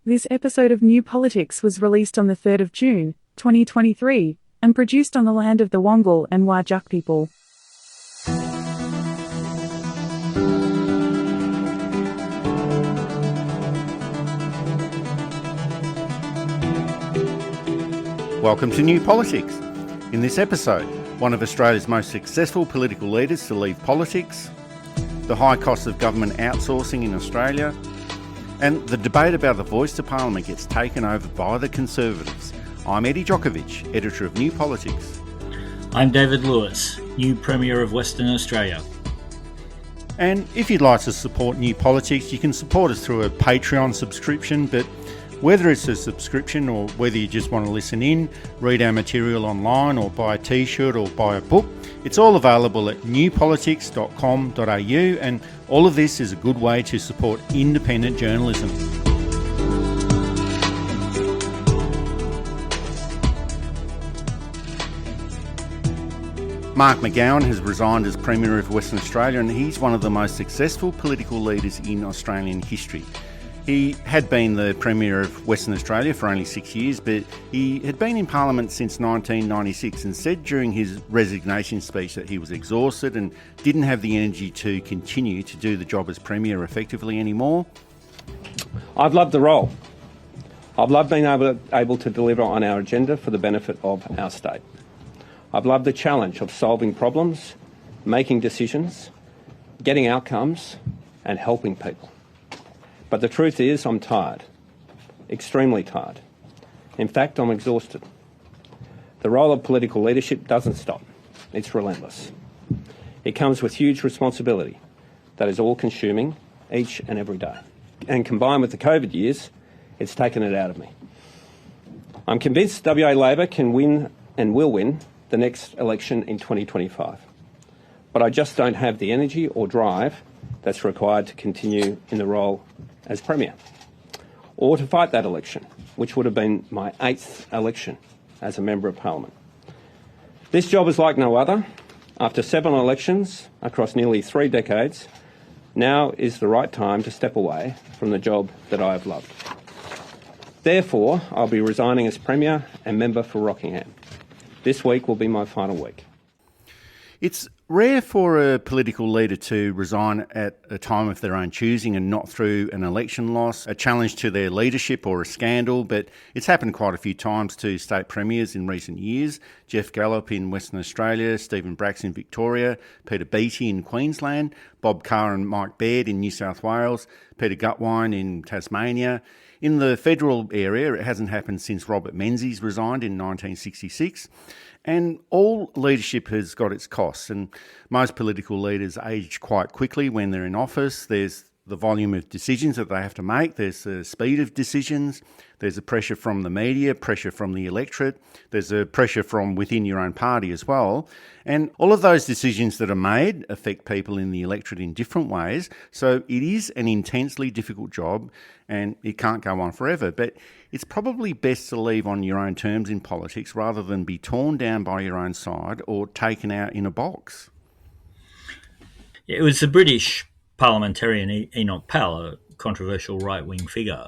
This episode of New Politics was released on the 3rd of June, 2023, and produced on the land of the Wongal and Whadjuk people. Welcome to New Politics. In this episode, one of Australia's most successful political leaders to leave politics, the high cost of government outsourcing in Australia, and the debate about the voice to Parliament gets taken over by the Conservatives. I'm Eddie Djokovic, editor of New Politics. I'm David Lewis, new Premier of Western Australia. And if you'd like to support New Politics, you can support us through a Patreon subscription, but whether it's a subscription or whether you just want to listen in, read our material online or buy a t-shirt or buy a book, it's all available at newpolitics.com.au, and all of this is a good way to support independent journalism. Mark McGowan has resigned as Premier of Western Australia, and he's one of the most successful political leaders in Australian history. He had been the Premier of Western Australia for only 6 years, but he had been in Parliament since 1996 and said during his resignation speech that he was exhausted and didn't have the energy to continue to do the job as Premier effectively anymore. I've loved the role. I've loved being able to deliver on our agenda for the benefit of our state. I've loved the challenge of solving problems, making decisions, getting outcomes, and helping people. But the truth is, I'm tired, extremely tired. In fact, I'm exhausted. The role of political leadership doesn't stop. It's relentless. It comes with huge responsibility that is all-consuming each and every day. And combined with the COVID years, it's taken it out of me. I'm convinced WA Labor can win and will win the next election in 2025. But I just don't have the energy or drive that's required to continue in the role as Premier, or to fight that election, which would have been my 8th election as a Member of Parliament. This job is like no other. After 7 elections across nearly 3 decades, now is the right time to step away from the job that I have loved. Therefore, I'll be resigning as Premier and Member for Rockingham. This week will be my final week. It's rare for a political leader to resign at a time of their own choosing and not through an election loss, a challenge to their leadership or a scandal, but it's happened quite a few times to state premiers in recent years. Jeff Gallop in Western Australia, Stephen Bracks in Victoria, Peter Beattie in Queensland, Bob Carr and Mike Baird in New South Wales, Peter Gutwein in Tasmania. In the federal area, it hasn't happened since Robert Menzies resigned in 1966. And all leadership has got its costs, and most political leaders age quite quickly when they're in office. There's the volume of decisions that they have to make, there's the speed of decisions, there's a pressure from the media, pressure from the electorate, there's a pressure from within your own party as well. And all of those decisions that are made affect people in the electorate in different ways. So it is an intensely difficult job and it can't go on forever. But it's probably best to leave on your own terms in politics rather than be torn down by your own side or taken out in a box. It was the British parliamentarian Enoch Powell, a controversial right-wing figure.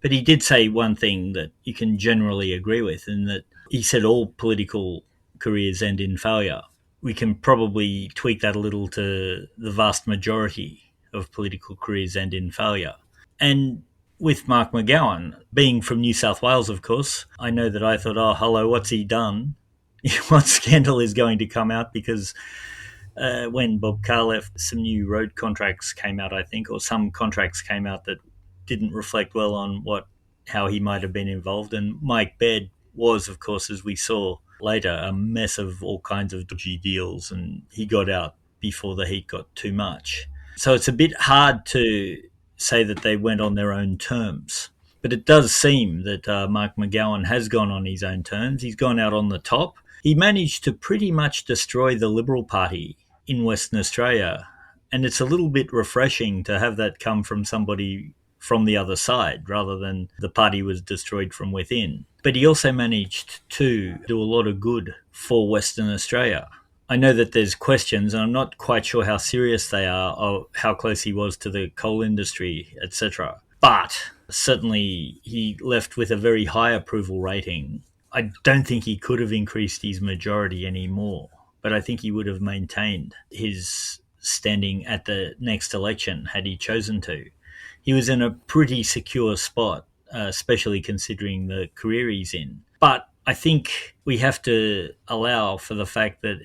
But he did say one thing that you can generally agree with, in that he said all political careers end in failure. We can probably tweak that a little to the vast majority of political careers end in failure. And with Mark McGowan, being from New South Wales, of course, I know that I thought, oh, hello, what's he done? What scandal is going to come out? Because when Bob Carr left, some new road contracts came out, I think, or some contracts came out that didn't reflect well on how he might have been involved. And Mike Baird was, of course, as we saw later, a mess of all kinds of dodgy deals, and he got out before the heat got too much. So it's a bit hard to say that they went on their own terms. But it does seem that Mark McGowan has gone on his own terms. He's gone out on the top. He managed to pretty much destroy the Liberal Party in Western Australia. And it's a little bit refreshing to have that come from somebody from the other side rather than the party was destroyed from within. But he also managed to do a lot of good for Western Australia. I know that there's questions, and I'm not quite sure how serious they are, of how close he was to the coal industry, etc. But Certainly, he left with a very high approval rating. I don't think he could have increased his majority anymore, but I think he would have maintained his standing at the next election had he chosen to. He was in a pretty secure spot, especially considering the career he's in. But I think we have to allow for the fact that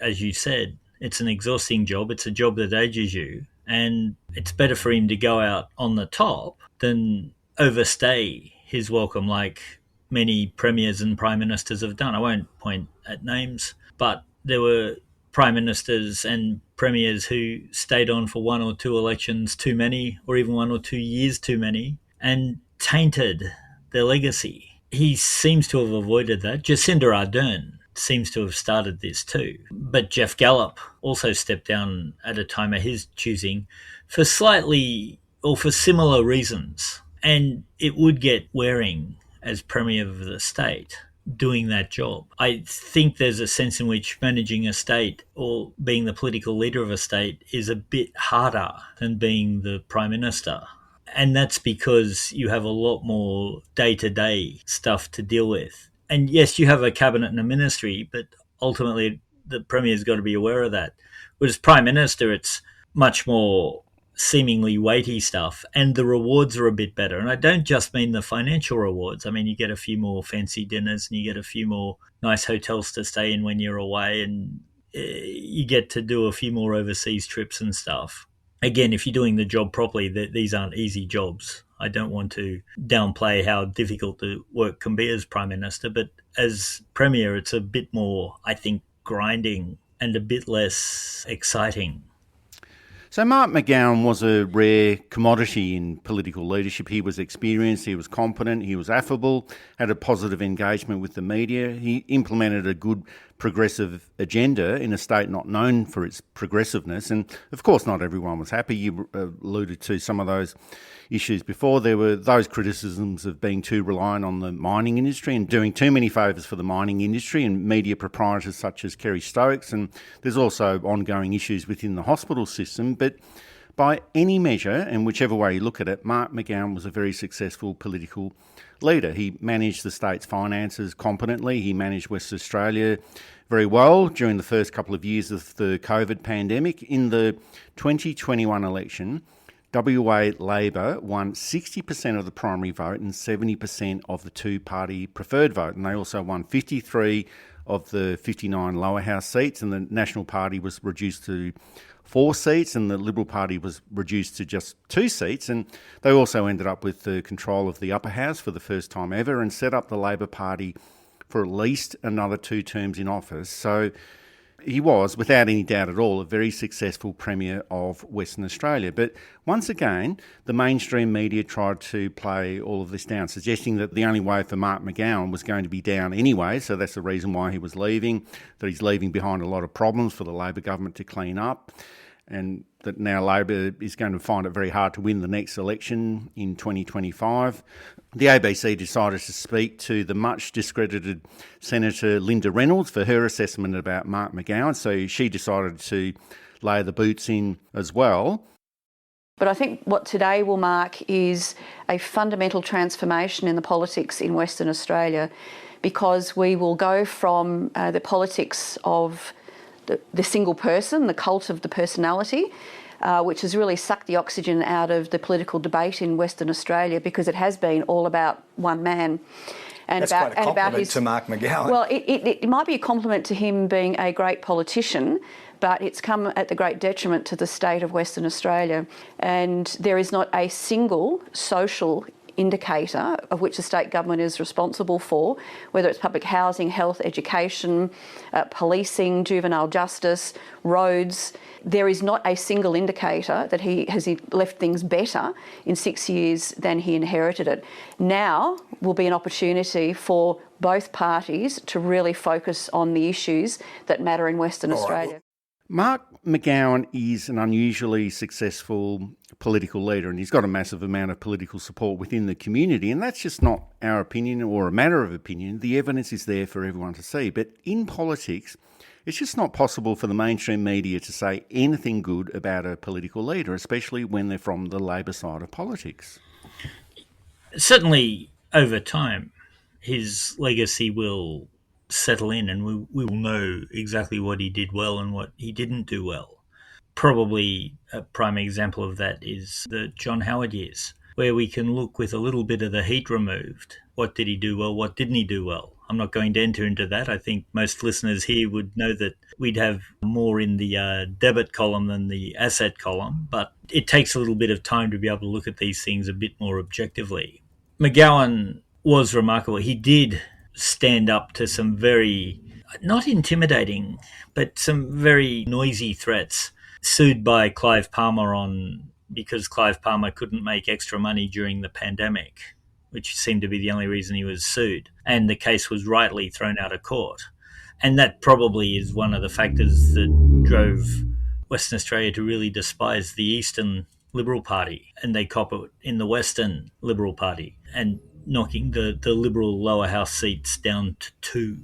as you said, it's an exhausting job. It's a job that ages you. And it's better for him to go out on the top than overstay his welcome like many premiers and prime ministers have done. I won't point at names, but there were prime ministers and premiers who stayed on for one or two elections too many, or even 1 or 2 years too many, and tainted their legacy. He seems to have avoided that. Jacinda Ardern seems to have started this too. But Jeff Gallop also stepped down at a time of his choosing for similar reasons. And it would get wearing as Premier of the state doing that job. I think there's a sense in which managing a state or being the political leader of a state is a bit harder than being the Prime Minister. And that's because you have a lot more day-to-day stuff to deal with. And yes, you have a cabinet and a ministry, but ultimately the Premier's got to be aware of that. Whereas Prime Minister, it's much more seemingly weighty stuff, and the rewards are a bit better. And I don't just mean the financial rewards. I mean, you get a few more fancy dinners and you get a few more nice hotels to stay in when you're away, and you get to do a few more overseas trips and stuff. Again, if you're doing the job properly, these aren't easy jobs. I don't want to downplay how difficult the work can be as Prime Minister, but as Premier, it's a bit more, I think, grinding and a bit less exciting. So Mark McGowan was a rare commodity in political leadership. He was experienced, he was competent, he was affable, had a positive engagement with the media. He implemented a good progressive agenda in a state not known for its progressiveness. And of course, not everyone was happy. You alluded to some of those issues before. There were those criticisms of being too reliant on the mining industry and doing too many favours for the mining industry and media proprietors such as Kerry Stokes. And there's also ongoing issues within the hospital system. But by any measure, and whichever way you look at it, Mark McGowan was a very successful political leader. He managed the state's finances competently. He managed Western Australia very well during the first couple of years of the COVID pandemic. In the 2021 election, WA Labor won 60% of the primary vote and 70% of the two-party preferred vote. And they also won 53 of the 59 lower house seats, and the National Party was reduced to 4 seats and the Liberal Party was reduced to just 2 seats. And they also ended up with the control of the upper house for the first time ever and set up the Labor Party for at least another 2 terms in office. So he was, without any doubt at all, a very successful Premier of Western Australia. But once again, the mainstream media tried to play all of this down, suggesting that the only way for Mark McGowan was going to be down anyway, so that's the reason why he was leaving, that he's leaving behind a lot of problems for the Labor government to clean up, and that now Labor is going to find it very hard to win the next election in 2025. The ABC decided to speak to the much discredited Senator Linda Reynolds for her assessment about Mark McGowan, so she decided to lay the boots in as well. But I think what today will mark is a fundamental transformation in the politics in Western Australia, because we will go from the politics of the single person, the cult of the personality, which has really sucked the oxygen out of the political debate in Western Australia, because it has been all about one man. And That's quite a compliment to Mark McGowan. Well, it might be a compliment to him being a great politician, but it's come at the great detriment to the state of Western Australia. And there is not a single social indicator of which the state government is responsible for, whether it's public housing, health, education, policing, juvenile justice, roads. There is not a single indicator that he has left things better in 6 years than he inherited it. Now will be an opportunity for both parties to really focus on the issues that matter in Western Australia. Mark McGowan is an unusually successful political leader, and he's got a massive amount of political support within the community, and that's just not our opinion or a matter of opinion. The evidence is there for everyone to see. But in politics, it's just not possible for the mainstream media to say anything good about a political leader, especially when they're from the Labor side of politics. Certainly, over time, his legacy will settle in, and we will know exactly what he did well and what he didn't do well. Probably a prime example of that is the John Howard years, where we can look with a little bit of the heat removed. What did he do well? What didn't he do well? I'm not going to enter into that. I think most listeners here would know that we'd have more in the debit column than the asset column, but it takes a little bit of time to be able to look at these things a bit more objectively. McGowan was remarkable. He did stand up to some very, not intimidating, but some very noisy threats. Sued by Clive Palmer because Clive Palmer couldn't make extra money during the pandemic, which seemed to be the only reason he was sued. And the case was rightly thrown out of court. And that probably is one of the factors that drove Western Australia to really despise the Eastern Liberal Party, and they cop it in the Western Liberal Party, and knocking the Liberal lower house seats down to 2.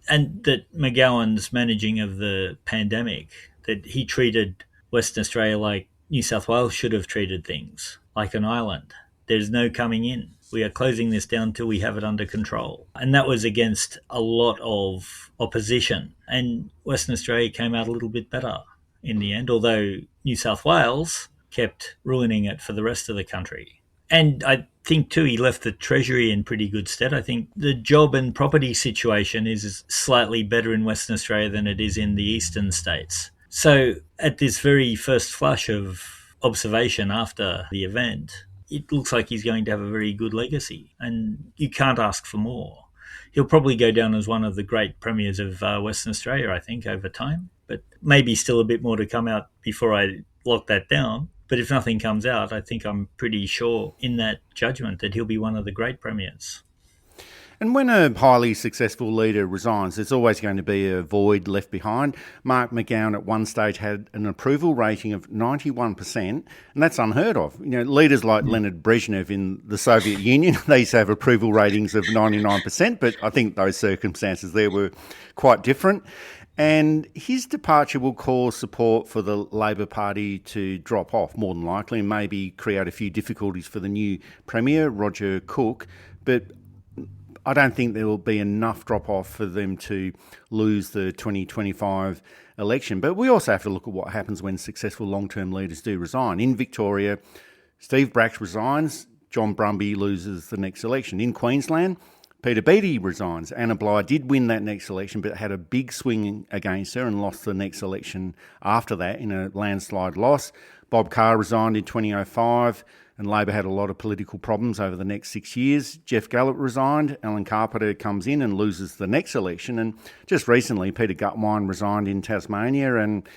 And that McGowan's managing of the pandemic, that he treated Western Australia like New South Wales should have treated things, like an island. There's no coming in. We are closing this down till we have it under control. And that was against a lot of opposition. And Western Australia came out a little bit better in the end, although New South Wales kept ruining it for the rest of the country. And I think, too, he left the Treasury in pretty good stead. I think the job and property situation is slightly better in Western Australia than it is in the eastern states. So at this very first flush of observation after the event, it looks like he's going to have a very good legacy, and you can't ask for more. He'll probably go down as one of the great premiers of Western Australia, I think, over time, but maybe still a bit more to come out before I lock that down. But if nothing comes out, I think I'm pretty sure in that judgment that he'll be one of the great premiers. And when a highly successful leader resigns, there's always going to be a void left behind. Mark McGowan at one stage had an approval rating of 91%, and that's unheard of. You know, leaders like Leonid Brezhnev in the Soviet Union, they used to have approval ratings of 99%, but I think those circumstances there were quite different. And his departure will cause support for the Labor Party to drop off, more than likely, and maybe create a few difficulties for the new Premier, Roger Cook. But I don't think there will be enough drop-off for them to lose the 2025 election. But we also have to look at what happens when successful long-term leaders do resign. In Victoria, Steve Bracks resigns, John Brumby loses the next election. In Queensland, Peter Beattie resigns. Anna Bligh did win that next election, but had a big swing against her and lost the next election after that in a landslide loss. Bob Carr resigned in 2005, and Labor had a lot of political problems over the next 6 years. Jeff Gallop resigned. Alan Carpenter comes in and loses the next election. And just recently, Peter Gutwein resigned in Tasmania, and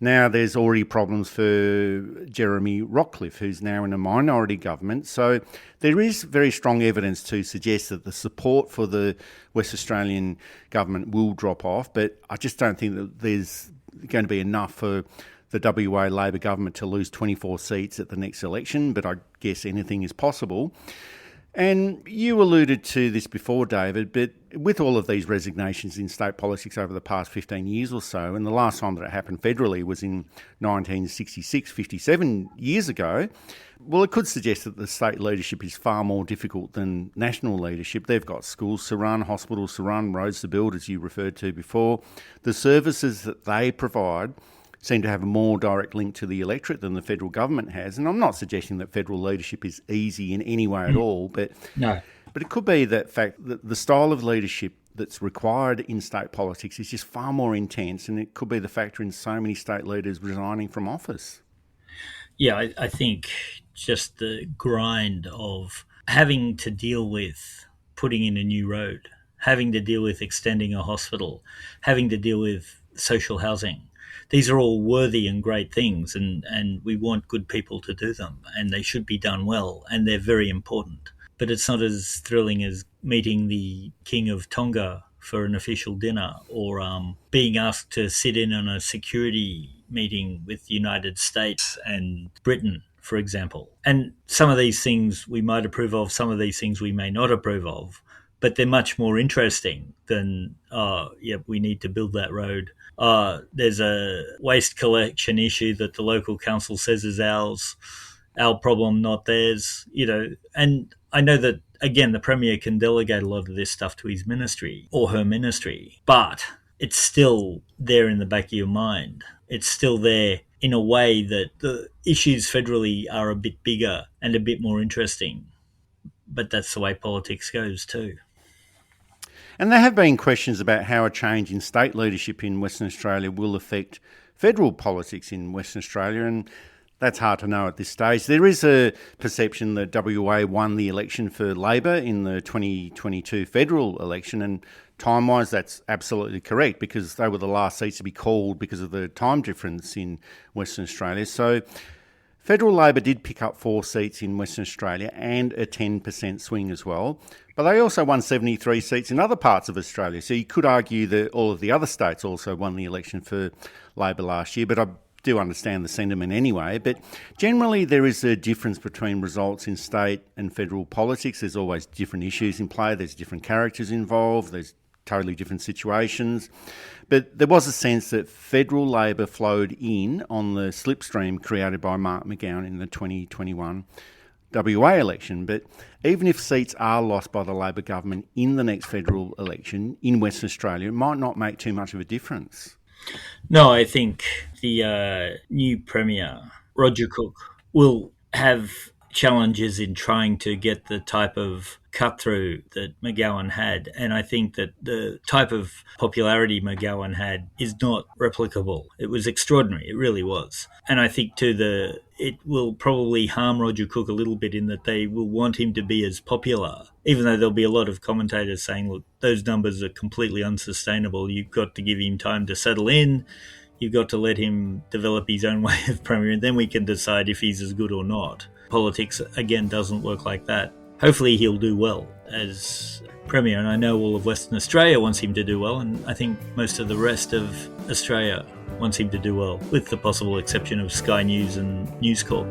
now there's already problems for Jeremy Rockcliffe, who's now in a minority government. So there is very strong evidence to suggest that the support for the West Australian government will drop off, but I just don't think that there's going to be enough for the WA Labor government to lose 24 seats at the next election, but I guess anything is possible. And you alluded to this before, David, but with all of these resignations in state politics over the past 15 years or so, and the last time that it happened federally was in 1966, 57 years ago, well, it could suggest that the state leadership is far more difficult than national leadership. They've got schools to run, hospitals to run, roads to build, as you referred to before. The services that they provide seem to have a more direct link to the electorate than the federal government has. And I'm not suggesting that federal leadership is easy in any way at all, but it could be that fact that the style of leadership that's required in state politics is just far more intense, and it could be the factor in so many state leaders resigning from office. Yeah, I think just the grind of having to deal with putting in a new road, having to deal with extending a hospital, having to deal with social housing. These are all worthy and great things, and we want good people to do them, and they should be done well, and they're very important. But it's not as thrilling as meeting the King of Tonga for an official dinner, or being asked to sit in on a security meeting with the United States and Britain, for example. And some of these things we might approve of, some of these things we may not approve of, but they're much more interesting than, we need to build that road. There's a waste collection issue that the local council says is ours. our problem, not theirs, and I know that, again, the Premier can delegate a lot of this stuff to his ministry or her ministry, but it's still there in the back of your mind. It's still there in a way that the issues federally are a bit bigger and a bit more interesting. But that's the way politics goes too. And there have been questions about how a change in state leadership in Western Australia will affect federal politics in Western Australia, and that's hard to know at this stage. There is a perception that WA won the election for Labor in the 2022 federal election, and time-wise that's absolutely correct because they were the last seats to be called because of the time difference in Western Australia. So federal Labor did pick up 4 seats in Western Australia and a 10% swing as well, but they also won 73 seats in other parts of Australia. So you could argue that all of the other states also won the election for Labor last year, but I do understand the sentiment anyway. But generally there is a difference between results in state and federal politics. There's always different issues in play, there's different characters involved, there's totally different situations. But there was a sense that federal Labor flowed in on the slipstream created by Mark McGowan in the 2021 WA election. But even if seats are lost by the Labor government in the next federal election in Western Australia, it might not make too much of a difference. No, I think the new Premier, Roger Cook, will have challenges in trying to get the type of cut-through that McGowan had. And I think that the type of popularity McGowan had is not replicable. It was extraordinary. It really was. And I think, too, it will probably harm Roger Cook a little bit in that they will want him to be as popular, even though there'll be a lot of commentators saying, look, those numbers are completely unsustainable. You've got to give him time to settle in. You've got to let him develop his own way of Premier, and then we can decide if he's as good or not. Politics, again, doesn't work like that. Hopefully he'll do well as Premier, and I know all of Western Australia wants him to do well, and I think most of the rest of Australia wants him to do well, with the possible exception of Sky News and News Corp.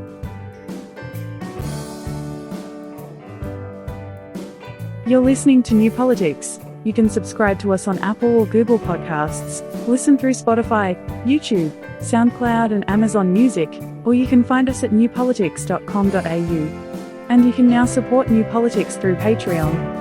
You're listening to New Politics. You can subscribe to us on Apple or Google Podcasts, listen through Spotify, YouTube, SoundCloud and Amazon Music, or you can find us at newpolitics.com.au. And you can now support New Politics through Patreon.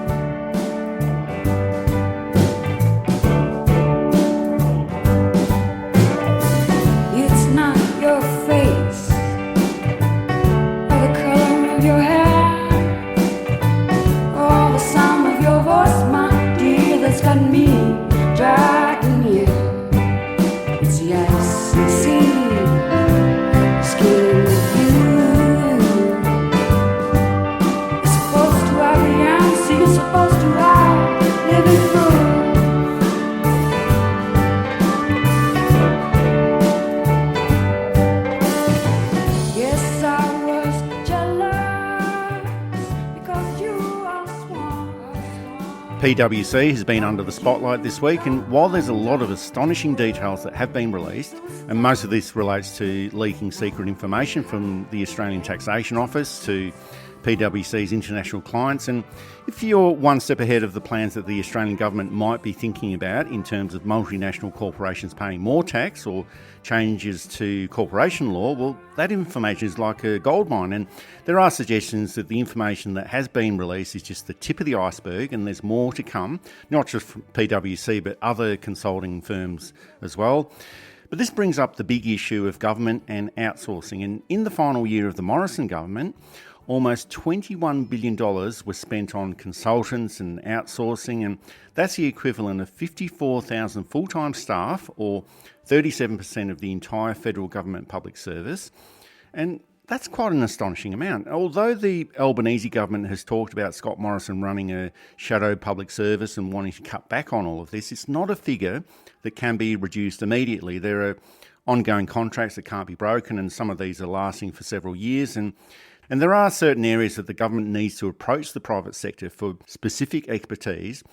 PwC has been under the spotlight this week, and while there's a lot of astonishing details that have been released, and most of this relates to leaking secret information from the Australian Taxation Office to PwC's international clients, and if you're one step ahead of the plans that the Australian government might be thinking about in terms of multinational corporations paying more tax or changes to corporation law, well, that information is like a goldmine, and there are suggestions that the information that has been released is just the tip of the iceberg, and there's more to come, not just from PwC but other consulting firms as well. But this brings up the big issue of government and outsourcing, and in the final year of the Morrison government, almost $21 billion was spent on consultants and outsourcing, and that's the equivalent of 54,000 full-time staff, or 37% of the entire federal government public service. And that's quite an astonishing amount. Although the Albanese government has talked about Scott Morrison running a shadow public service and wanting to cut back on all of this, it's not a figure that can be reduced immediately. There are ongoing contracts that can't be broken, and some of these are lasting for several years, and there are certain areas that the government needs to approach the private sector for specific expertise,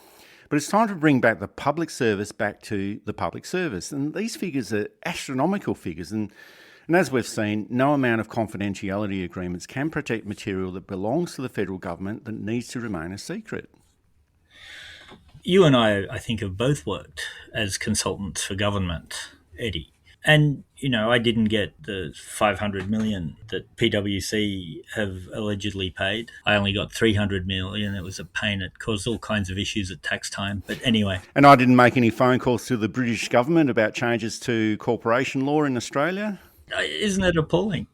but it's time to bring back the public service back to the public service. And these figures are astronomical figures, and as we've seen, no amount of confidentiality agreements can protect material that belongs to the federal government that needs to remain a secret. You and I think, have both worked as consultants for government, Eddie. And, I didn't get the $500 million that PwC have allegedly paid. I only got $300 million. It was a pain. It caused all kinds of issues at tax time. But anyway. And I didn't make any phone calls to the British government about changes to corporation law in Australia. Isn't it appalling?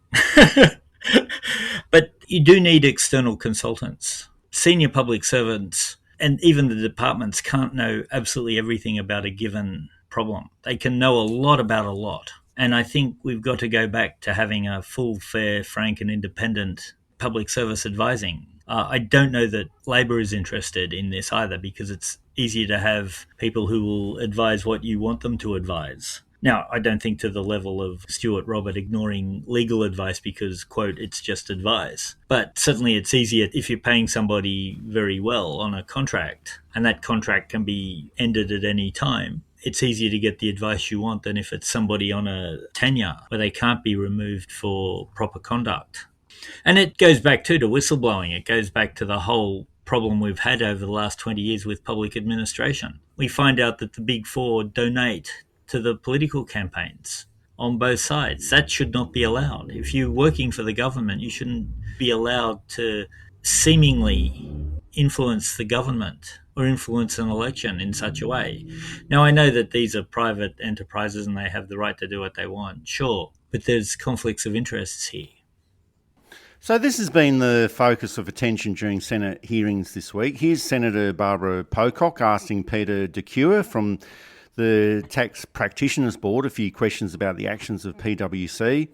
But you do need external consultants. Senior public servants and even the departments can't know absolutely everything about a given problem. They can know a lot about a lot. And I think we've got to go back to having a full, fair, frank and independent public service advising. I don't know that Labor is interested in this either, because it's easier to have people who will advise what you want them to advise. Now, I don't think to the level of Stuart Robert ignoring legal advice because, quote, it's just advice. But certainly it's easier if you're paying somebody very well on a contract, and that contract can be ended at any time. It's easier to get the advice you want than if it's somebody on a tenure where they can't be removed for proper conduct. And it goes back to whistleblowing. It goes back to the whole problem we've had over the last 20 years with public administration. We find out that the Big Four donate to the political campaigns on both sides. That should not be allowed. If you're working for the government, you shouldn't be allowed to seemingly influence the government or influence an election in such a way. Now, I know that these are private enterprises and they have the right to do what they want, sure, but there's conflicts of interests here. So this has been the focus of attention during Senate hearings this week. Here's Senator Barbara Pocock asking Peter DeCure from the Tax Practitioners Board a few questions about the actions of PwC.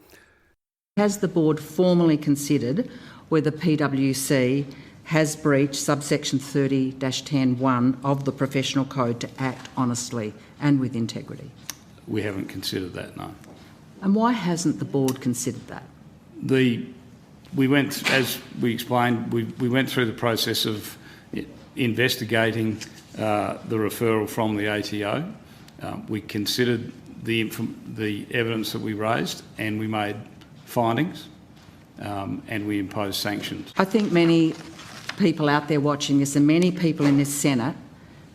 Has the board formally considered whether PwC has breached subsection 30-10(1) of the Professional Code to act honestly and with integrity? We haven't considered that, no. And why hasn't the board considered that? We went, as we explained, we went through the process of investigating the referral from the ATO. We considered the evidence that we raised, and we made findings, and we imposed sanctions. I think many people out there watching this and many people in this Senate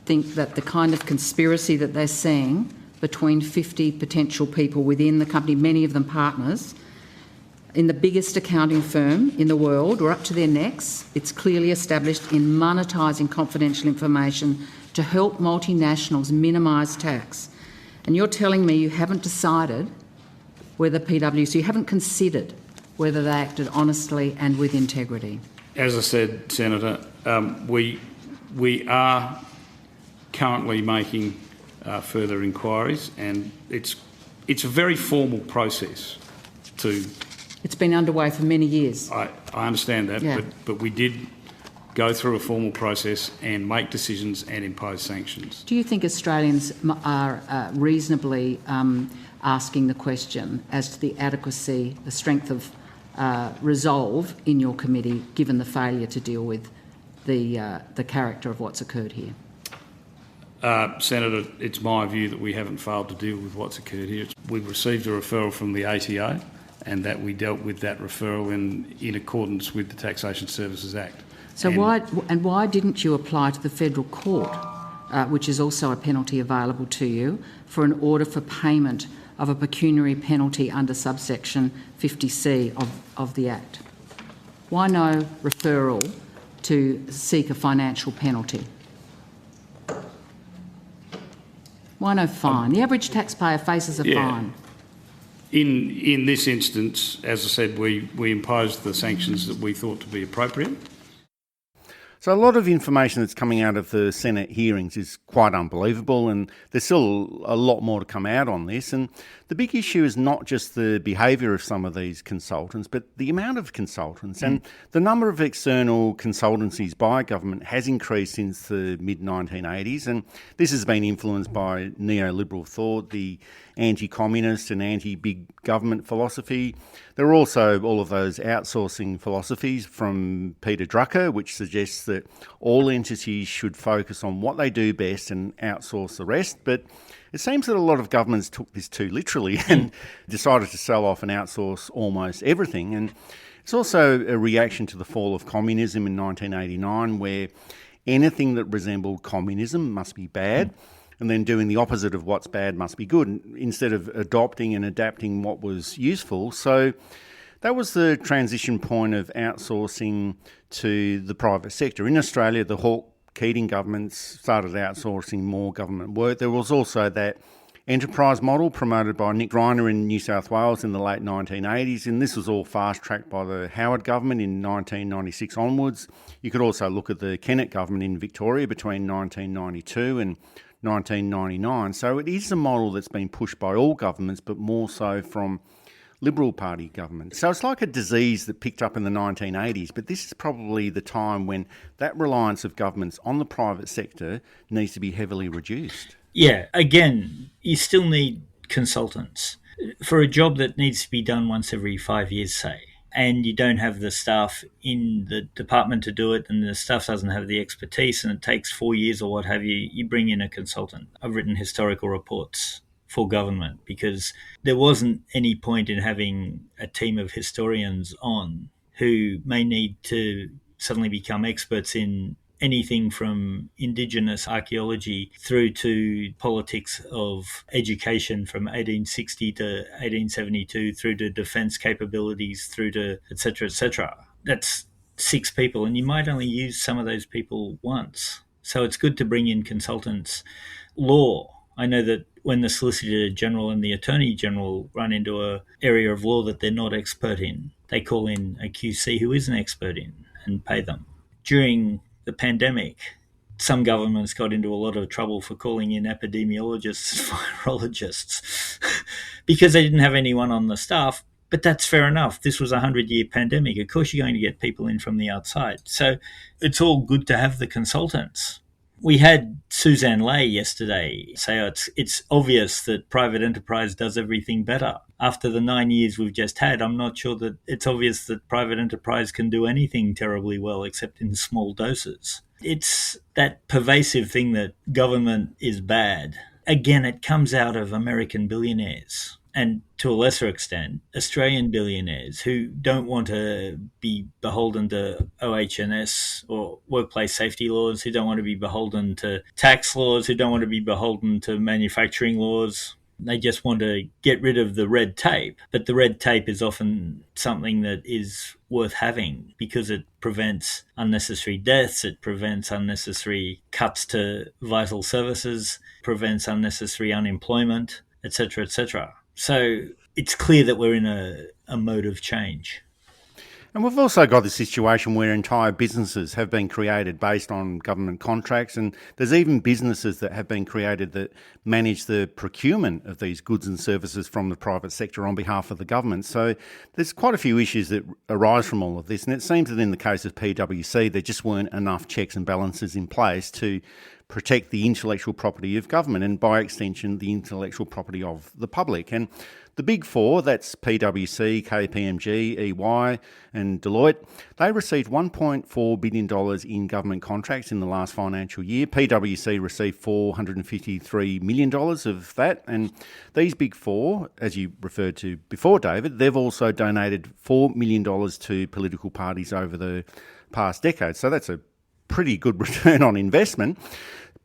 think that the kind of conspiracy that they're seeing between 50 potential people within the company, many of them partners, in the biggest accounting firm in the world, or up to their necks, it's clearly established in monetising confidential information to help multinationals minimise tax. And you're telling me you haven't decided whether PwC, you haven't considered whether they acted honestly and with integrity? As I said, Senator, we are currently making further inquiries, and it's a very formal process to... It's been underway for many years. I understand that, yeah. but we did go through a formal process and make decisions and impose sanctions. Do you think Australians are reasonably asking the question as to the adequacy, the strength of resolve in your committee, given the failure to deal with the character of what's occurred here? Senator, it's my view that we haven't failed to deal with what's occurred here. We've received a referral from the ATO, and that we dealt with that referral in accordance with the Taxation Services Act. So why didn't you apply to the federal court, which is also a penalty available to you, for an order for payment of a pecuniary penalty under subsection 50C of the Act? Why no referral to seek a financial penalty? Why no fine? The average taxpayer faces a fine. In this instance, as I said, we imposed the sanctions that we thought to be appropriate. So a lot of information that's coming out of the Senate hearings is quite unbelievable, and there's still a lot more to come out on this. And the big issue is not just the behaviour of some of these consultants, but the amount of consultants. And the number of external consultancies by government has increased since the mid-1980s, and this has been influenced by neoliberal thought, the anti-communist and anti-big government philosophy. There are also all of those outsourcing philosophies from Peter Drucker, which suggests that all entities should focus on what they do best and outsource the rest. But it seems that a lot of governments took this too literally and decided to sell off and outsource almost everything. And it's also a reaction to the fall of communism in 1989, where anything that resembled communism must be bad. and then doing the opposite of what's bad must be good, instead of adopting and adapting what was useful. So that was the transition point of outsourcing to the private sector. In Australia, the Hawke-Keating governments started outsourcing more government work. There was also that enterprise model promoted by Nick Greiner in New South Wales in the late 1980s, and this was all fast-tracked by the Howard government in 1996 onwards. You could also look at the Kennett government in Victoria between 1992 and 1999. So it is a model that's been pushed by all governments, but more so from Liberal Party government. So it's like a disease that picked up in the 1980s, but this is probably the time when that reliance of governments on the private sector needs to be heavily reduced. Yeah, again, you still need consultants for a job that needs to be done once every 5 years, say, and you don't have the staff in the department to do it, and the staff doesn't have the expertise, and it takes 4 years or what have you, you bring in a consultant. I've written historical reports for government because there wasn't any point in having a team of historians on who may need to suddenly become experts in anything from Indigenous archaeology through to politics of education from 1860 to 1872 through to defence capabilities through to et cetera, et cetera. That's 6 people, and you might only use some of those people once. So it's good to bring in consultants. Law. I know that when the Solicitor General and the Attorney General run into an area of law that they're not expert in, they call in a QC who is an expert in and pay them. During the pandemic, some governments got into a lot of trouble for calling in epidemiologists, virologists, because they didn't have anyone on the staff. But that's fair enough. This was a 100-year pandemic. Of course you're going to get people in from the outside. So it's all good to have the consultants. We had Suzanne Ley yesterday say it's obvious that private enterprise does everything better. After the 9 years we've just had, I'm not sure that it's obvious that private enterprise can do anything terribly well except in small doses. It's that pervasive thing that government is bad. Again, it comes out of American billionaires and to a lesser extent, Australian billionaires who don't want to be beholden to OH&S or workplace safety laws, who don't want to be beholden to tax laws, who don't want to be beholden to manufacturing laws. They just want to get rid of the red tape. But the red tape is often something that is worth having because it prevents unnecessary deaths, it prevents unnecessary cuts to vital services, prevents unnecessary unemployment, etc., etc. So it's clear that we're in a mode of change. And we've also got the situation where entire businesses have been created based on government contracts, and there's even businesses that have been created that manage the procurement of these goods and services from the private sector on behalf of the government. So there's quite a few issues that arise from all of this, and it seems that in the case of PwC, there just weren't enough checks and balances in place to protect the intellectual property of government and, by extension, the intellectual property of the public. And the big four, that's PwC, KPMG, EY and Deloitte, they received $1.4 billion in government contracts in the last financial year. PwC received $453 million of that. And these big four, as you referred to before, David, they've also donated $4 million to political parties over the past decade. So that's a pretty good return on investment.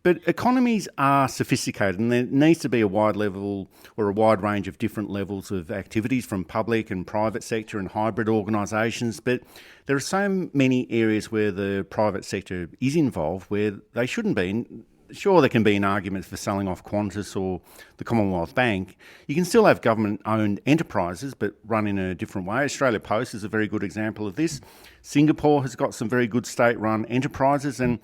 But economies are sophisticated, and there needs to be a wide level or a wide range of different levels of activities from public and private sector and hybrid organisations. But there are so many areas where the private sector is involved where they shouldn't be. Sure, there can be an argument for selling off Qantas or the Commonwealth Bank. You can still have government-owned enterprises, but run in a different way. Australia Post is a very good example of this. Singapore has got some very good state-run enterprises, and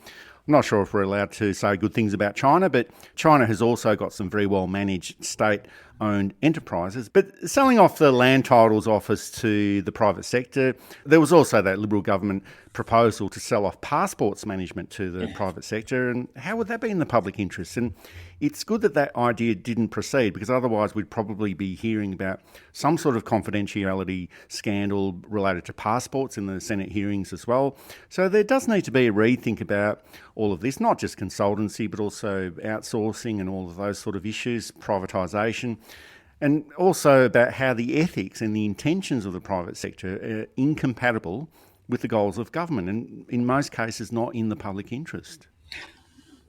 I'm not sure if we're allowed to say good things about China, but China has also got some very well-managed state-owned enterprises. But selling off the land titles office to the private sector, there was also that Liberal government proposal to sell off passports management to the private sector, and how would that be in the public interest? And it's good that that idea didn't proceed, because otherwise we'd probably be hearing about some sort of confidentiality scandal related to passports in the Senate hearings as well. So there does need to be a rethink about all of this, not just consultancy, but also outsourcing and all of those sort of issues, privatisation, and also about how the ethics and the intentions of the private sector are incompatible with the goals of government, and in most cases not in the public interest.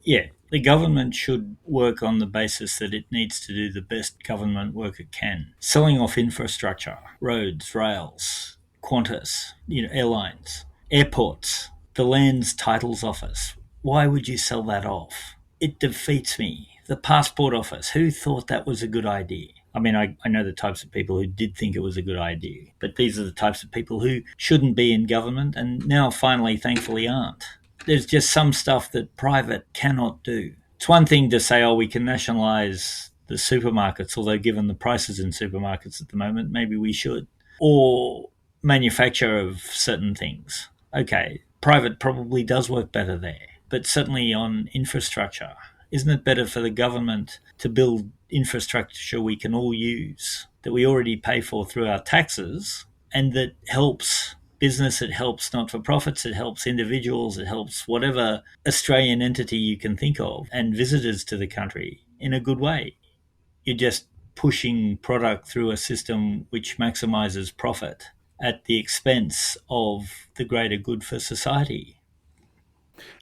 Yeah, The government should work on the basis that it needs to do the best government work it can. Selling off infrastructure, roads, rails, Qantas, airlines, airports, the Lands Titles Office. Why would you sell that off? It defeats me. The Passport Office, who thought that was a good idea? I mean, I know the types of people who did think it was a good idea, but these are the types of people who shouldn't be in government and now finally, thankfully, aren't. There's just some stuff that private cannot do. It's one thing to say, we can nationalise the supermarkets, although given the prices in supermarkets at the moment, maybe we should. Or manufacture of certain things. Okay, private probably does work better there, but certainly on infrastructure. Isn't it better for the government to build infrastructure we can all use, that we already pay for through our taxes, and that helps business, it helps not-for-profits, it helps individuals, it helps whatever Australian entity you can think of, and visitors to the country in a good way? You're just pushing product through a system which maximises profit at the expense of the greater good for society.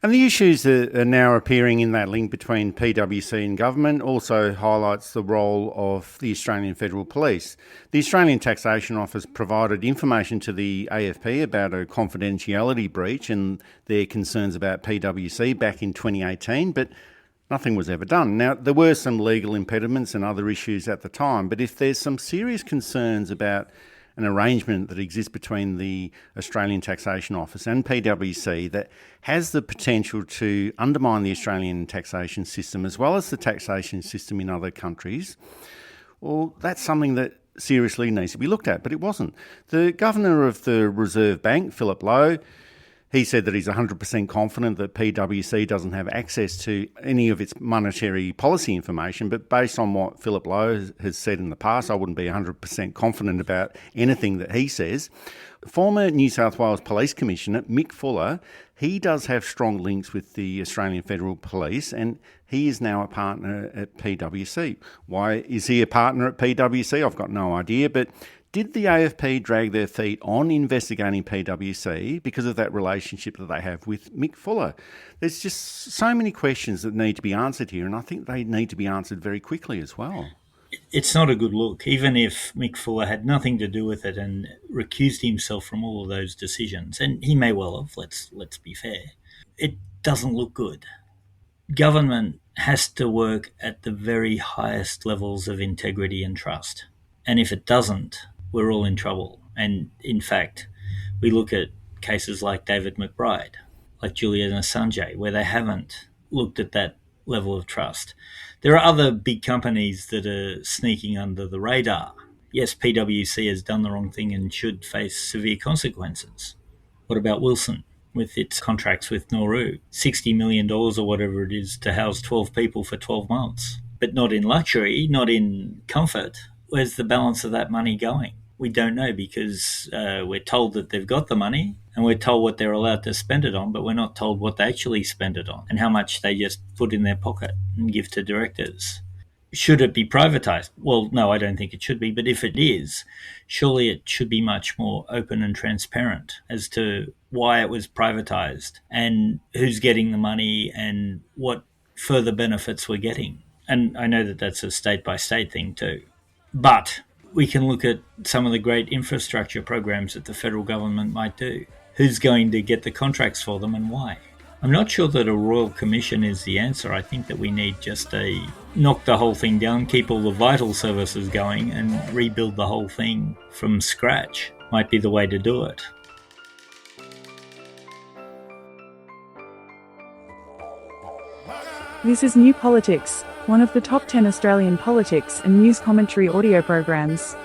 And the issues that are now appearing in that link between PwC and government also highlights the role of the Australian Federal Police. The Australian Taxation Office provided information to the AFP about a confidentiality breach and their concerns about PwC back in 2018, but nothing was ever done. Now, there were some legal impediments and other issues at the time, but if there's some serious concerns about an arrangement that exists between the Australian Taxation Office and PwC that has the potential to undermine the Australian taxation system as well as the taxation system in other countries, well, that's something that seriously needs to be looked at, but it wasn't. The Governor of the Reserve Bank, Philip Lowe, he said that he's 100% confident that PwC doesn't have access to any of its monetary policy information, but based on what Philip Lowe has said in the past, I wouldn't be 100% confident about anything that he says. Former New South Wales Police Commissioner Mick Fuller, he does have strong links with the Australian Federal Police, and he is now a partner at PwC. Why is he a partner at PwC? I've got no idea, but did the AFP drag their feet on investigating PwC because of that relationship that they have with Mick Fuller? There's just so many questions that need to be answered here, and I think they need to be answered very quickly as well. It's not a good look, even if Mick Fuller had nothing to do with it and recused himself from all of those decisions, and he may well have, let's be fair. It doesn't look good. Government has to work at the very highest levels of integrity and trust, and if it doesn't, we're all in trouble. And in fact, we look at cases like David McBride, like Julian Assange, where they haven't looked at that level of trust. There are other big companies that are sneaking under the radar. Yes, PwC has done the wrong thing and should face severe consequences. What about Wilson with its contracts with Nauru? $60 million or whatever it is to house 12 people for 12 months, but not in luxury, not in comfort. Where's the balance of that money going? We don't know, because we're told that they've got the money and we're told what they're allowed to spend it on, but we're not told what they actually spend it on and how much they just put in their pocket and give to directors. Should it be privatised? Well, no, I don't think it should be, but if it is, surely it should be much more open and transparent as to why it was privatised and who's getting the money and what further benefits we're getting. And I know that that's a state-by-state thing too. But we can look at some of the great infrastructure programs that the federal government might do. Who's going to get the contracts for them and why? I'm not sure that a royal commission is the answer. I think that we need just knock the whole thing down, keep all the vital services going and rebuild the whole thing from scratch. Might be the way to do it. This is New Politics, one of the top 10 Australian politics and news commentary audio programs.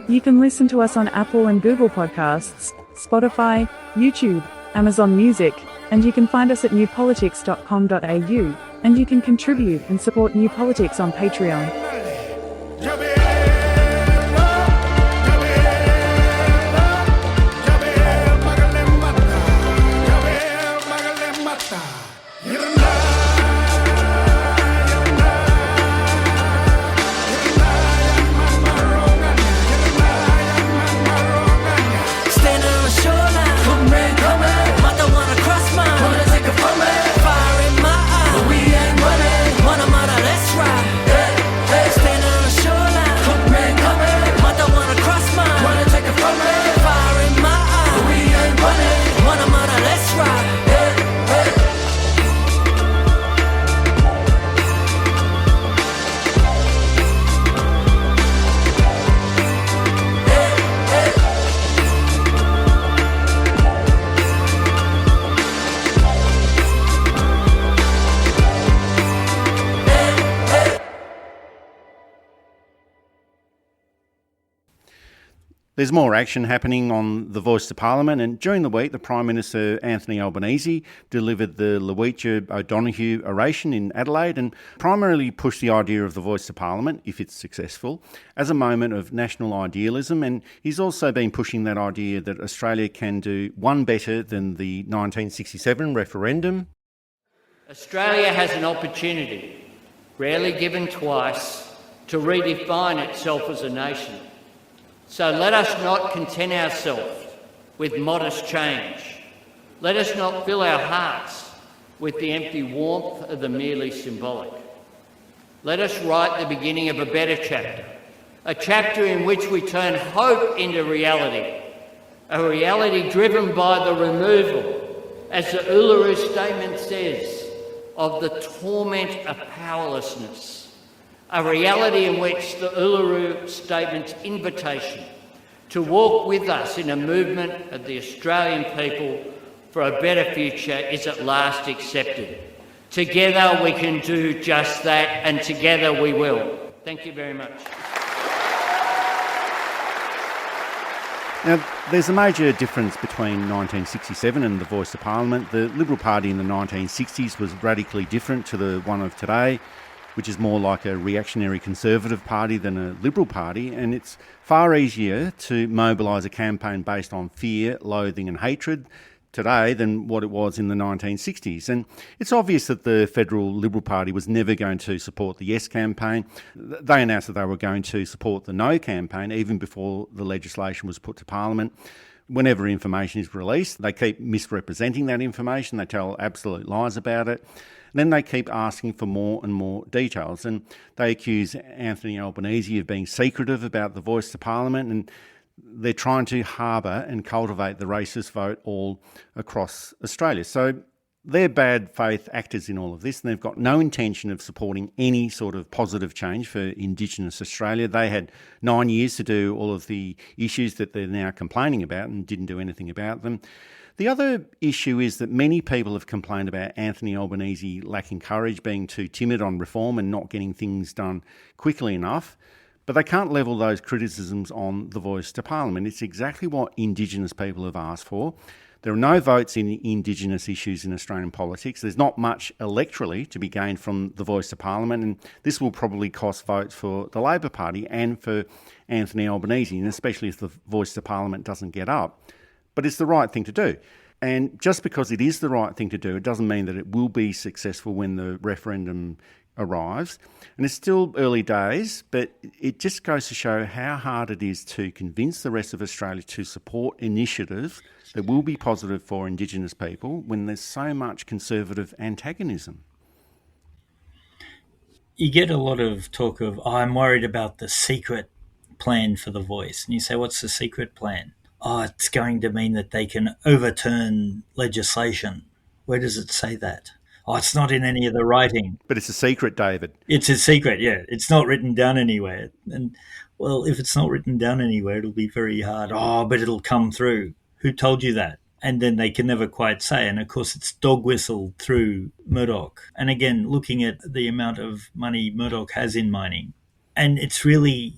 You can listen to us on Apple and Google Podcasts, Spotify, YouTube, Amazon Music, and you can find us at newpolitics.com.au, and you can contribute and support New Politics on Patreon. Fire in my eye, but we ain't running. There's more action happening on the Voice to Parliament, and during the week, the Prime Minister, Anthony Albanese, delivered the Luitja O'Donoghue oration in Adelaide and primarily pushed the idea of the Voice to Parliament, if it's successful, as a moment of national idealism, and he's also been pushing that idea that Australia can do one better than the 1967 referendum. Australia has an opportunity, rarely given twice, to redefine itself as a nation. So let us not content ourselves with modest change. Let us not fill our hearts with the empty warmth of the merely symbolic. Let us write the beginning of a better chapter, a chapter in which we turn hope into reality, a reality driven by the removal, as the Uluru Statement says, of the torment of powerlessness. A reality in which the Uluru Statement's invitation to walk with us in a movement of the Australian people for a better future is at last accepted. Together we can do just that, and together we will. Thank you very much. Now, there's a major difference between 1967 and the Voice to Parliament. The Liberal Party in the 1960s was radically different to the one of today, which is more like a reactionary Conservative party than a Liberal party, and it's far easier to mobilise a campaign based on fear, loathing and hatred today than what it was in the 1960s. And it's obvious that the Federal Liberal Party was never going to support the Yes campaign. They announced that they were going to support the No campaign even before the legislation was put to Parliament. Whenever information is released, they keep misrepresenting that information. They tell absolute lies about it. And then they keep asking for more and more details. And they accuse Anthony Albanese of being secretive about the Voice to Parliament, and they're trying to harbour and cultivate the racist vote all across Australia. So they're bad faith actors in all of this, and they've got no intention of supporting any sort of positive change for Indigenous Australia. They had 9 years to do all of the issues that they're now complaining about and didn't do anything about them. The other issue is that many people have complained about Anthony Albanese lacking courage, being too timid on reform and not getting things done quickly enough. But they can't level those criticisms on the Voice to Parliament. It's exactly what Indigenous people have asked for. There are no votes in Indigenous issues in Australian politics. There's not much electorally to be gained from the Voice to Parliament, and this will probably cost votes for the Labor Party and for Anthony Albanese, and especially if the Voice to Parliament doesn't get up. But it's the right thing to do. And just because it is the right thing to do, it doesn't mean that it will be successful when the referendum arrives. And it's still early days, but it just goes to show how hard it is to convince the rest of Australia to support initiatives that will be positive for Indigenous people when there's so much Conservative antagonism. You get a lot of talk of, I'm worried about the secret plan for the Voice. And you say, what's the secret plan? It's going to mean that they can overturn legislation. Where does it say that? It's not in any of the writing. But it's a secret, David. It's a secret, yeah. It's not written down anywhere. And, well, if it's not written down anywhere, it'll be very hard. But it'll come through. Who told you that? And then they can never quite say. And, of course, it's dog whistled through Murdoch. And, again, looking at the amount of money Murdoch has in mining. And it's really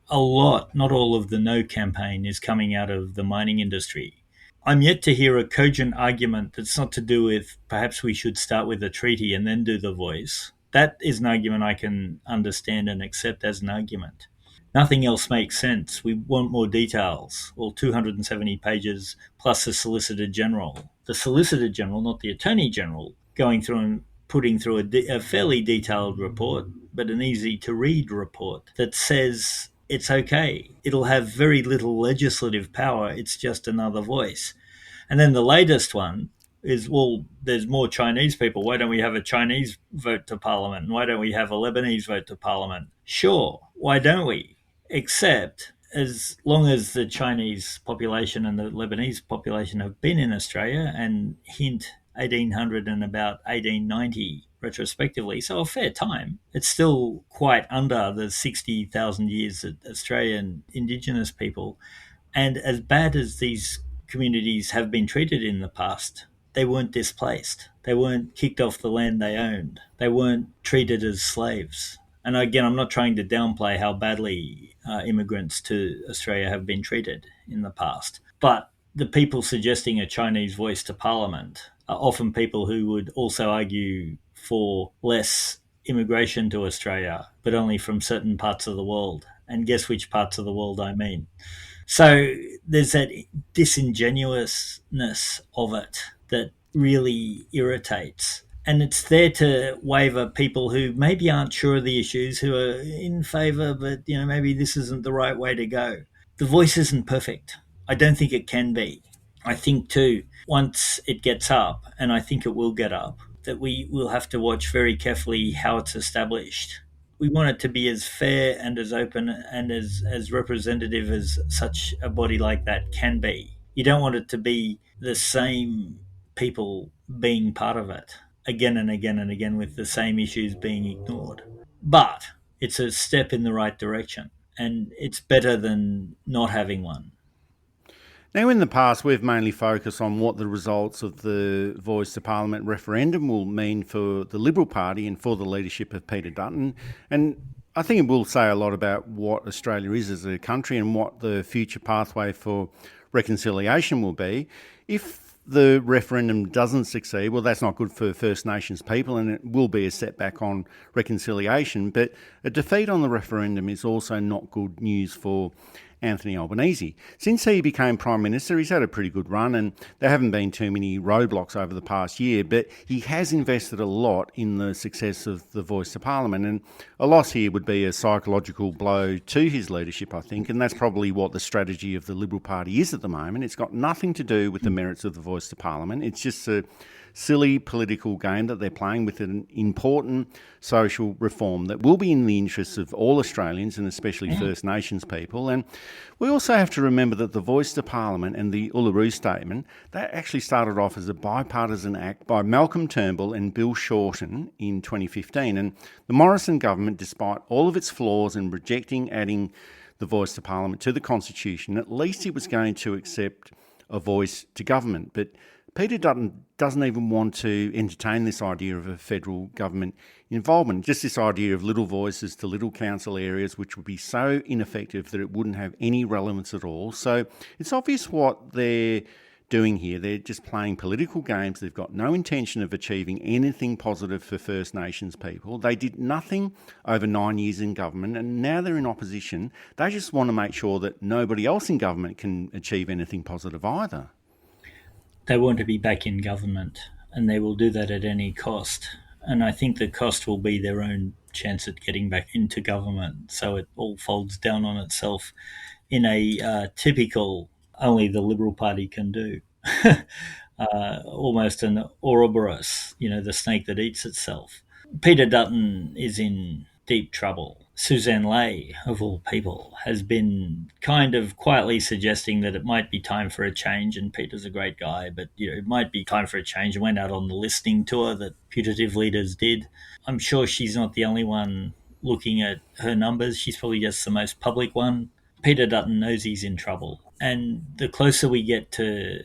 a lot, not all of the No campaign is coming out of the mining industry. I'm yet to hear a cogent argument that's not to do with perhaps we should start with a treaty and then do the Voice. That is an argument I can understand and accept as an argument. Nothing else makes sense. We want more details. Well, 270 pages plus the Solicitor General. The Solicitor General, not the Attorney General, going through and putting through a fairly detailed report, but an easy-to-read report that says it's okay. It'll have very little legislative power. It's just another voice. And then the latest one is, well, there's more Chinese people. Why don't we have a Chinese vote to Parliament? And why don't we have a Lebanese vote to Parliament? Sure, why don't we? Except as long as the Chinese population and the Lebanese population have been in Australia, and hint 1800 and about 1890 retrospectively, so a fair time. It's still quite under the 60,000 years that Australian Indigenous people, and as bad as these communities have been treated in the past, they weren't displaced. They weren't kicked off the land they owned. They weren't treated as slaves. And again, I'm not trying to downplay how badly immigrants to Australia have been treated in the past. But the people suggesting a Chinese voice to Parliament are often people who would also argue for less immigration to Australia, but only from certain parts of the world. And guess which parts of the world I mean. So there's that disingenuousness of it that really irritates. And it's there to waver people who maybe aren't sure of the issues, who are in favour, but maybe this isn't the right way to go. The voice isn't perfect. I don't think it can be. I think too, once it gets up, and I think it will get up, that we will have to watch very carefully how it's established. We want it to be as fair and as open and as representative as such a body like that can be. You don't want it to be the same people being part of it again and again and again with the same issues being ignored. But it's a step in the right direction, and it's better than not having one. Now, in the past, we've mainly focused on what the results of the Voice to Parliament referendum will mean for the Liberal Party and for the leadership of Peter Dutton. And I think it will say a lot about what Australia is as a country and what the future pathway for reconciliation will be. If the referendum doesn't succeed, well, that's not good for First Nations people, and it will be a setback on reconciliation. But a defeat on the referendum is also not good news for Anthony Albanese. Since he became Prime Minister, he's had a pretty good run, and there haven't been too many roadblocks over the past year, but he has invested a lot in the success of the Voice to Parliament, and a loss here would be a psychological blow to his leadership, I think, and that's probably what the strategy of the Liberal Party is at the moment. It's got nothing to do with the merits of the Voice to Parliament. It's just a silly political game that they're playing with an important social reform that will be in the interests of all Australians and especially First Nations people. And we also have to remember that the Voice to Parliament and the Uluru Statement, that actually started off as a bipartisan act by Malcolm Turnbull and Bill Shorten in 2015. And the Morrison government, despite all of its flaws and rejecting adding the Voice to Parliament to the Constitution, at least it was going to accept a voice to government. But Peter Dutton doesn't even want to entertain this idea of a federal government involvement, just this idea of little voices to little council areas, which would be so ineffective that it wouldn't have any relevance at all. So it's obvious what they're doing here. They're just playing political games. They've got no intention of achieving anything positive for First Nations people. They did nothing over 9 years in government, and now they're in opposition. They just want to make sure that nobody else in government can achieve anything positive either. They want to be back in government, and they will do that at any cost. And I think the cost will be their own chance at getting back into government. So it all folds down on itself in a typical, only the Liberal Party can do. Almost an Ouroboros, the snake that eats itself. Peter Dutton is in deep trouble. Suzanne Ley, of all people, has been kind of quietly suggesting that it might be time for a change, and Peter's a great guy, but it might be time for a change, and went out on the listening tour that putative leaders did. I'm sure she's not the only one looking at her numbers. She's probably just the most public one. Peter Dutton knows he's in trouble, and the closer we get to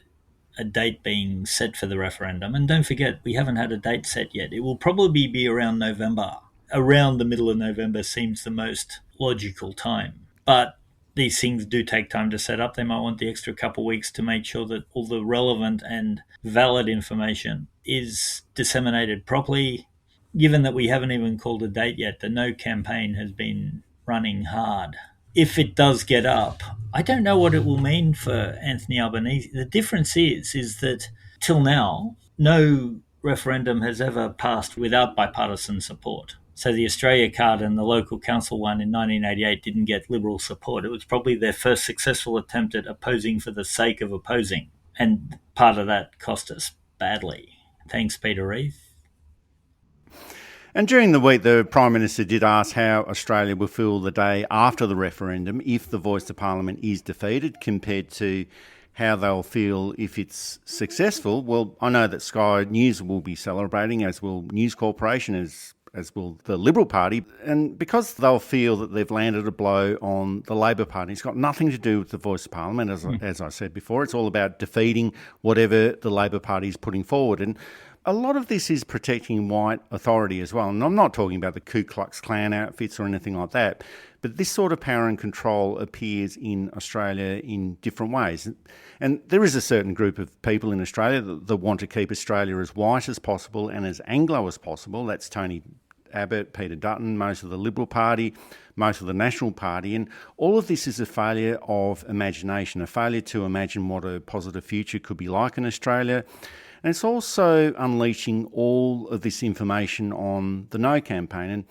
a date being set for the referendum, and don't forget, we haven't had a date set yet. It will probably be around November. Around the middle of November seems the most logical time. But these things do take time to set up. They might want the extra couple of weeks to make sure that all the relevant and valid information is disseminated properly. Given that we haven't even called a date yet, the No campaign has been running hard. If it does get up, I don't know what it will mean for Anthony Albanese. The difference is that till now, no referendum has ever passed without bipartisan support. So the Australia card and the local council one in 1988 didn't get Liberal support. It was probably their first successful attempt at opposing for the sake of opposing. And part of that cost us badly. Thanks, Peter Reith. And during the week, the Prime Minister did ask how Australia will feel the day after the referendum if the Voice to Parliament is defeated compared to how they'll feel if it's successful. Well, I know that Sky News will be celebrating, as will News Corporation, as will the Liberal Party. And because they'll feel that they've landed a blow on the Labor Party, it's got nothing to do with the Voice of Parliament, as I said before. It's all about defeating whatever the Labor Party is putting forward. And A lot of this is protecting white authority as well. And I'm not talking about the Ku Klux Klan outfits or anything like that, but this sort of power and control appears in Australia in different ways. And there is a certain group of people in Australia that want to keep Australia as white as possible and as Anglo as possible. That's Tony Abbott, Peter Dutton, most of the Liberal Party, most of the National Party, and all of this is a failure of imagination, a failure to imagine what a positive future could be like in Australia. And it's also unleashing all of this information on the No campaign. And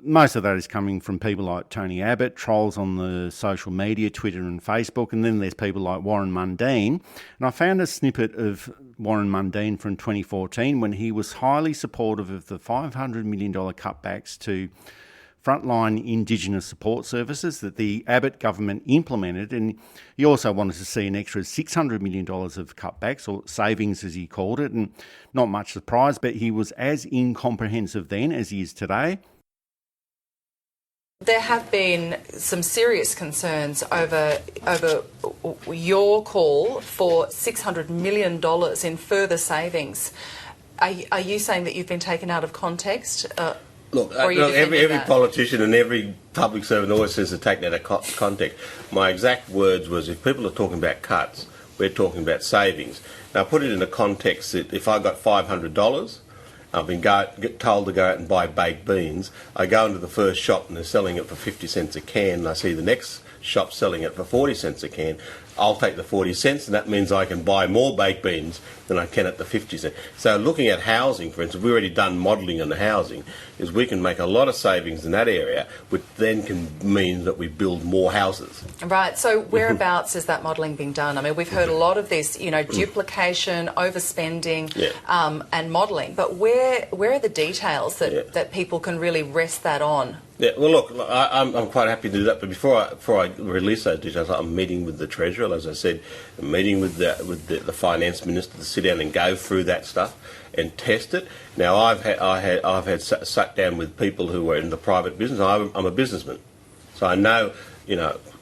most of that is coming from people like Tony Abbott, trolls on the social media, Twitter and Facebook, and then there's people like Warren Mundine. And I found a snippet of Warren Mundine from 2014 when he was highly supportive of the $500 million cutbacks to frontline Indigenous support services that the Abbott government implemented, and he also wanted to see an extra $600 million of cutbacks, or savings as he called it, and not much surprise, but he was as incomprehensive then as he is today. There have been some serious concerns over your call for $600 million in further savings. Are you saying that you've been taken out of context? Look, every politician and every public servant always says to take that out of context. My exact words was, if people are talking about cuts, we're talking about savings. Now, put it in the context that if I got $500, I've been told to go out and buy baked beans. I go into the first shop and they're selling it for 50 cents a can, and I see the next shop selling it for 40 cents a can. I'll take the 40 cents, and that means I can buy more baked beans than I can at the 50 cents. So looking at housing, for instance, we've already done modelling on the housing, is we can make a lot of savings in that area, which then can mean that we build more houses. Right, so whereabouts is that modelling being done? I mean, we've heard a lot of this, duplication, overspending, and modelling, but where are the details that people can really rest that on? Yeah, well, look, I'm quite happy to do that, but before I release those details, I'm meeting with the Treasurer, as I said, I'm meeting with the Finance Minister to sit down and go through that stuff and test it. Now, I've had sat down with people who are in the private business. I'm a businessman, so I know,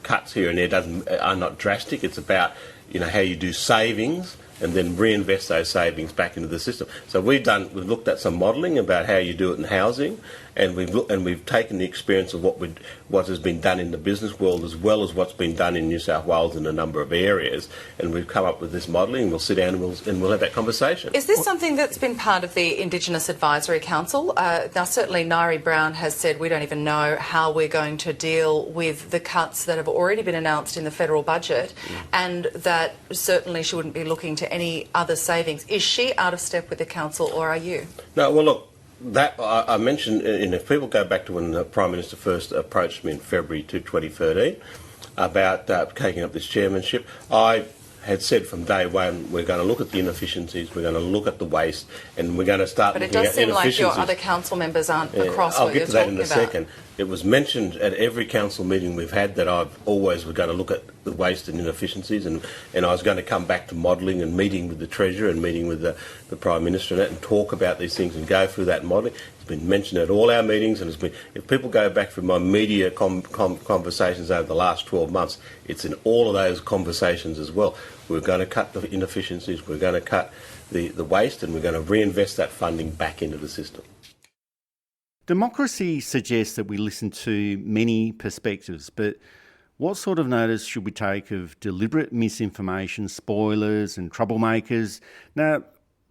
cuts here and there are not drastic. It's about, how you do savings and then reinvest those savings back into the system. So we've looked at some modelling about how you do it in housing, and we've taken the experience of what has been done in the business world as well as what's been done in New South Wales in a number of areas, and we've come up with this modelling, and we'll sit down and we'll have that conversation. Is this something that's been part of the Indigenous Advisory Council? Now, certainly Nairi Brown has said we don't even know how we're going to deal with the cuts that have already been announced in the federal budget, and that certainly she wouldn't be looking to any other savings. Is she out of step with the council, or are you? No, well, look, that I mentioned, if people go back to when the Prime Minister first approached me in February 2013 about taking up this chairmanship, I had said from day one, we're going to look at the inefficiencies, we're going to look at the waste, and we're going to start looking at inefficiencies. But it does seem like your other council members aren't across what you're talking about. I'll get to that in a second. It was mentioned at every council meeting we've had that I've always was going to look at the waste and inefficiencies, and I was going to come back to modelling and meeting with the Treasurer and meeting with the Prime Minister and talk about these things and go through that modelling. It's been mentioned at all our meetings, and if people go back through my media conversations over the last 12 months, it's in all of those conversations as well. We're going to cut the inefficiencies, we're going to cut the waste, and we're going to reinvest that funding back into the system. Democracy suggests that we listen to many perspectives, but what sort of notice should we take of deliberate misinformation, spoilers and troublemakers? Now,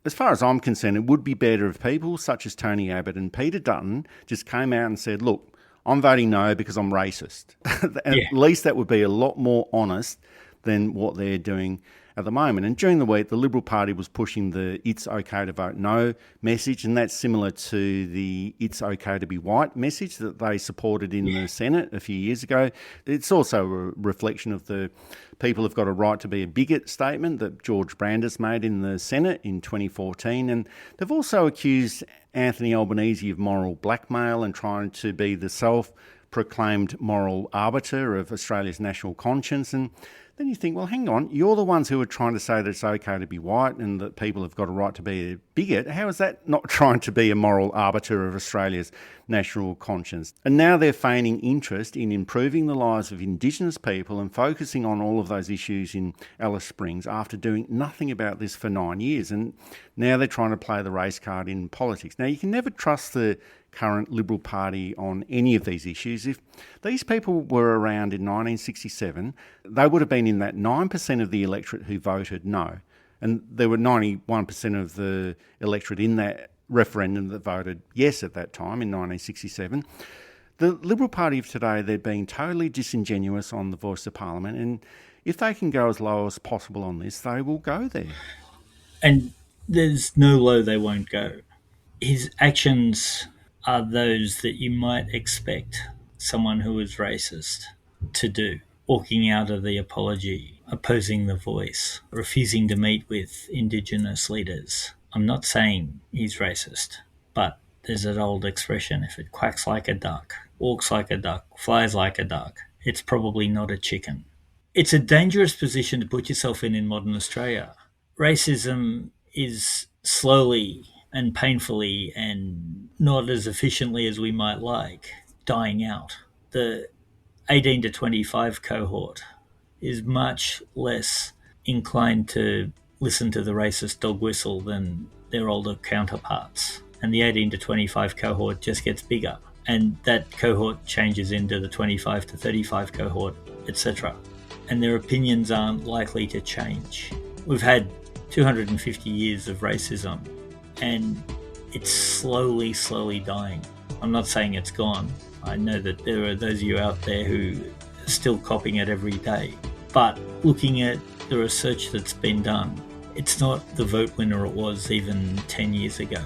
as far as I'm concerned, it would be better if people such as Tony Abbott and Peter Dutton just came out and said, look, I'm voting no because I'm racist. At least that would be a lot more honest than what they're doing at the moment. And during the week, the Liberal Party was pushing the "it's okay to vote no" message, and that's similar to the "it's okay to be white" message that they supported in the Senate a few years ago. It's also a reflection of the "people have got a right to be a bigot" statement that George Brandis made in the Senate in 2014. And they've also accused Anthony Albanese of moral blackmail and trying to be the self-proclaimed moral arbiter of Australia's national conscience. And then you think, well, hang on, you're the ones who are trying to say that it's okay to be white and that people have got a right to be a bigot. How is that not trying to be a moral arbiter of Australia's national conscience? And now they're feigning interest in improving the lives of Indigenous people and focusing on all of those issues in Alice Springs after doing nothing about this for 9 years. And now they're trying to play the race card in politics. Now, you can never trust the current Liberal Party on any of these issues. If these people were around in 1967, they would have been in that 9% of the electorate who voted no. And there were 91% of the electorate in that referendum that voted yes at that time in 1967. The Liberal Party of today, they're being totally disingenuous on the voice of Parliament, and if they can go as low as possible on this, they will go there. And there's no low they won't go. His actions are those that you might expect someone who is racist to do. Walking out of the apology, opposing the voice, refusing to meet with Indigenous leaders. I'm not saying he's racist, but there's that old expression, if it quacks like a duck, walks like a duck, flies like a duck, it's probably not a chicken. It's a dangerous position to put yourself in modern Australia. Racism is slowly and painfully and not as efficiently as we might like dying out. The 18 to 25 cohort is much less inclined to listen to the racist dog whistle than their older counterparts. And the 18 to 25 cohort just gets bigger. And that cohort changes into the 25 to 35 cohort, etc. And their opinions aren't likely to change. We've had 250 years of racism, and it's slowly dying. I'm not saying it's gone. I know that there are those of you out there who are still copying it every day. But looking at the research that's been done, it's not the vote winner it was even 10 years ago.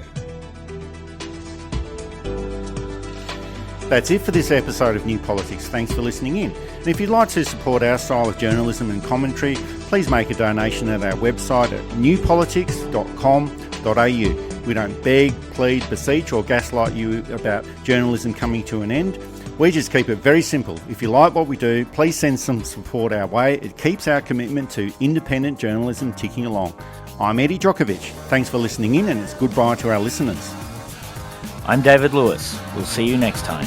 That's it for this episode of New Politics. Thanks for listening in. And if you'd like to support our style of journalism and commentary, please make a donation at our website at newpolitics.com.au. We don't beg, plead, beseech or gaslight you about journalism coming to an end. We just keep it very simple. If you like what we do, please send some support our way. It keeps our commitment to independent journalism ticking along. I'm Eddie Djokovic. Thanks for listening in, and it's goodbye to our listeners. I'm David Lewis. We'll see you next time.